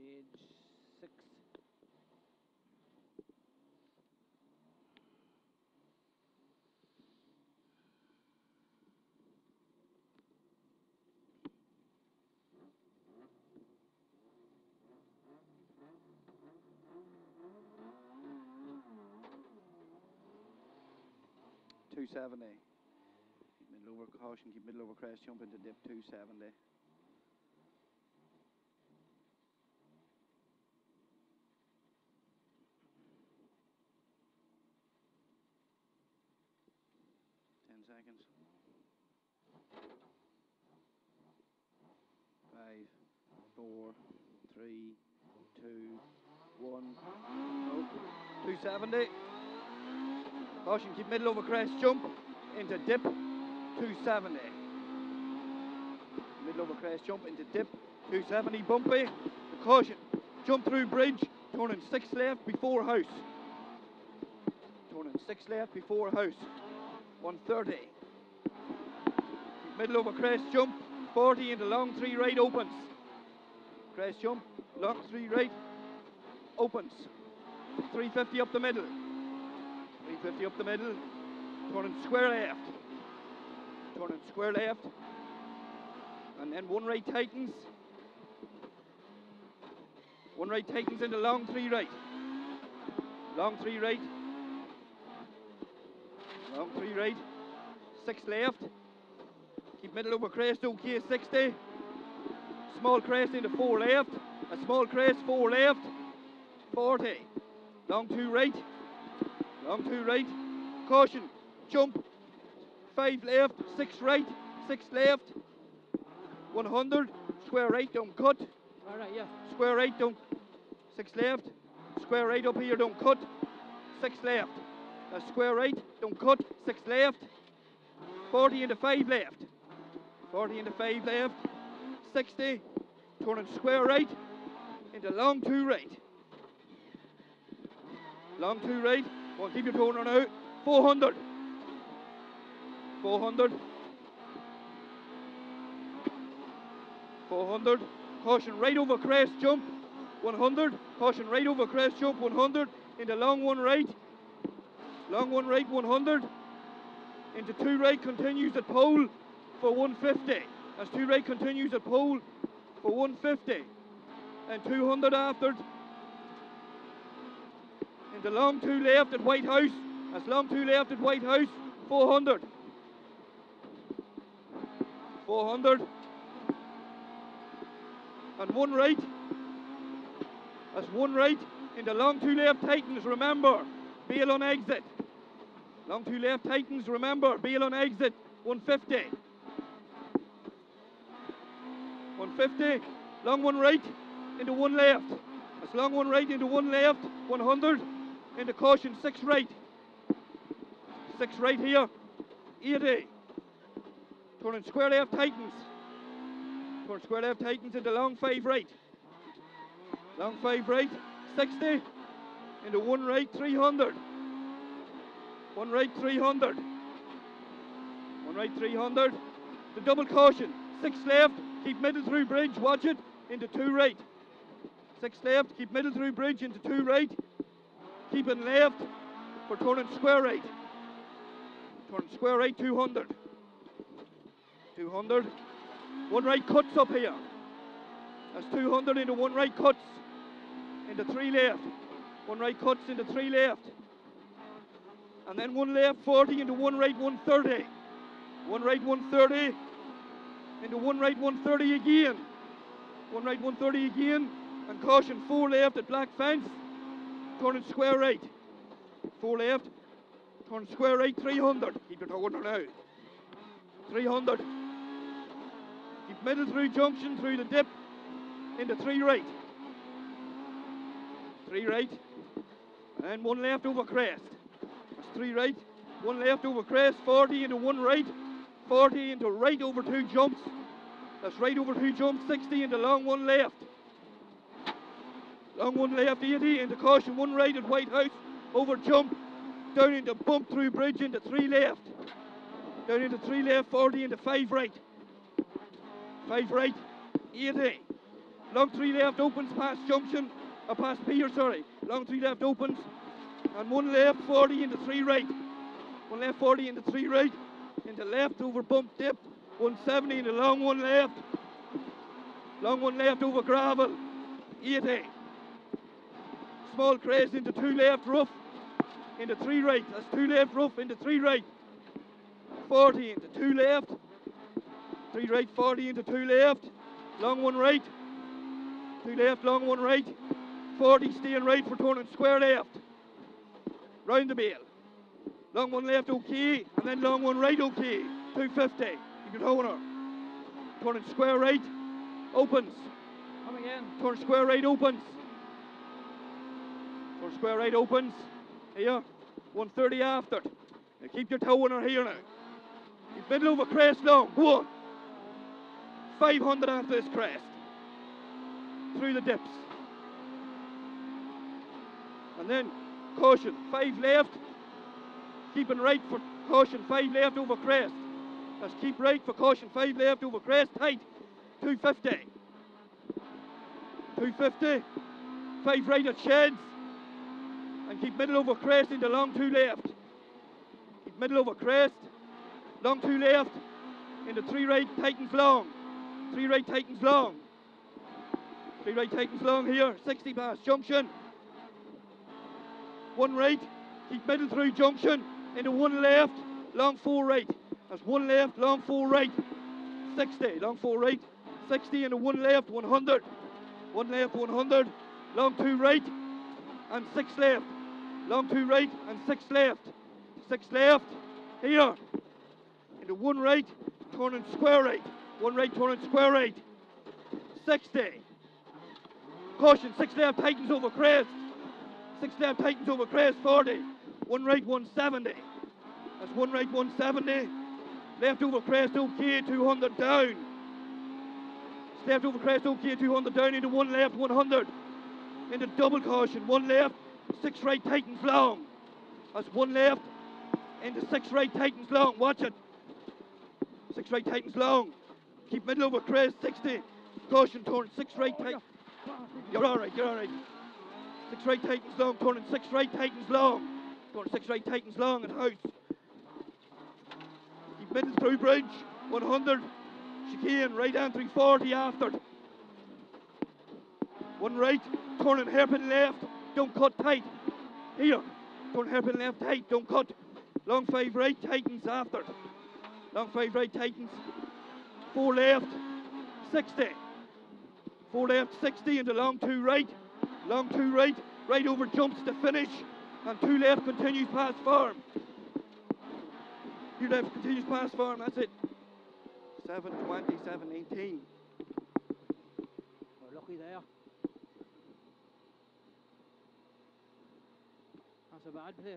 Stage 6. .270. Keep middle over caution, keep middle over crest, jump into dip 270. Seconds. 5, 4, 3, 2, 1. No. 270. Caution, keep middle over crest, jump into dip 270. Middle over crest, jump into dip 270. Bumpy. Caution, jump through bridge, turning 6 left before house. Turning 6 left before house. 130. Middle over crest jump, 40 into long 3 right opens. Crest jump, long 3 right, opens. 350 up the middle. 350 up the middle. Turning square left. Turning square left. And then 1 right tightens. 1 right tightens into long 3 right. Long 3 right. Long 3 right, 6 left, keep middle over crest, okay, 60, small crest into 4 left, a small crest, 4 left, 40, long 2 right, caution, jump, 5 left, 6 right, 6 left, 100, square right, don't cut, Alright, yeah. square right, don't, 6 left, square right up here, don't cut, 6 left. Square right, don't cut, 6 left, 40 into 5 left, 40 into 5 left, 60, turning square right, into long 2 right, long 2 right, well, keep your turner now, 400, 400, 400, caution right over crest jump, 100, caution right over crest jump, 100, into long 1 right, long 1 right, 100. Into 2 right, continues at pole for 150. As 2 right continues at pole for 150. And 200 after. Into long 2 left at White House. As long 2 left at White House, 400. 400. And 1 right. As 1 right. Into long 2 left tightens, remember. Bail on exit. Long 2 left tightens, remember, bail on exit, 150. 150, long 1 right, into 1 left. That's long 1 right into 1 left, 100, into caution, 6 right. 6 right here, 80. Turning square left tightens. Turn square left tightens into long 5 right. Long 5 right, 60, into 1 right, 300. 1 right, 300. 1 right, 300. The double caution. 6 left, keep middle through bridge, watch it, into 2 right. 6 left, keep middle through bridge, into 2 right. Keeping left for turning square right. Turn square right, 200. 200. 1 right cuts up here. That's 200 into 1 right cuts. Into 3 left. 1 right cuts into 3 left. And then 1 left, 40 into 1 right, 130. 1 right, 130. Into 1 right, 130 again. 1 right, 130 again. And caution, 4 left at black fence. Turning square right. 4 left. Turn square right, 300. Keep your turner now. 300. Keep middle through junction, through the dip. Into 3 right. 3 right. And 1 left over crest. 3 right, 1 left over crest, 40 into 1 right, 40 into right over 2 jumps. That's right over 2 jumps, 60 into long 1 left. Long 1 left, 80 into caution, 1 right at White House, over jump, down into bump through bridge into 3 left. Down into 3 left, 40 into 5 right. 5 right, 80. Long 3 left opens past junction, or past pier, sorry. Long 3 left opens, and 1 left 40 into 3 right. 1 left 40 into 3 right, into left over bump dip, 170 into long 1 left. Long 1 left over gravel, 80. Small crest into 2 left rough, into 3 right. That's 2 left rough into 3 right. 40 into 2 left. 3 right, 40 into 2 left. Long 1 right. 2 left, long 1 right. 40 staying right for turning square left. Round the bale. Long 1 left okay, and then long 1 right okay. 250. You can hold her. Turning square right. Opens. Come again. Turn square right opens. Turn square right opens. Here. 130 after. Now keep your toe in her here now. Keep middle over crest long. Go on. 500 after this crest. Through the dips. And then caution. 5 left. Keeping right for caution. 5 left over crest. Let's keep right for caution. 5 left over crest. Tight. 250. 250. 5 right at sheds. And keep middle over crest into long 2 left. Keep middle over crest. Long 2 left. Into 3 right tightens long. 3 right tightens long. 3 right tightens long here. 60 past junction. 1 right. Keep middle through junction. Into 1 left. Long 4 right. That's 1 left. Long 4 right. 60. Long 4 right. 60 into 1 left. 100. 1 left. 100. Long 2 right. And 6 left. Long 2 right and 6 left. 6 left. Here. Into 1 right. Turning square right. 1 right turning square right. 60. Caution. 6 left tightens over crest. 6 left tightens over crest. 40. 1 right 170. That's 1 right 170. Left over crest okay 200 down. Left over crest okay 200 down into 1 left 100. Into double caution. 1 left 6 right tightens long. That's 1 left into 6 right tightens long. Watch it. 6 right tightens long. Keep middle over crest 60. Caution turn 6 right tight. You're alright, you're alright. 6 right tightens long, turning 6 right tightens long. Turn 6 right tightens long at house. Keep middle through bridge, 100. Chicane, right down 340 after. 1 right, turning hairpin left, don't cut tight. Here, turn hairpin left tight, don't cut. Long 5 right, tightens after. Long 5 right, tightens. 4 left, 60. 4 left, 60 into long 2 right. Long 2 right, right over jumps to finish. And 2 left continues past farm. 2 left continues past farm, that's it. 720, 718. We're lucky there. That's a bad place.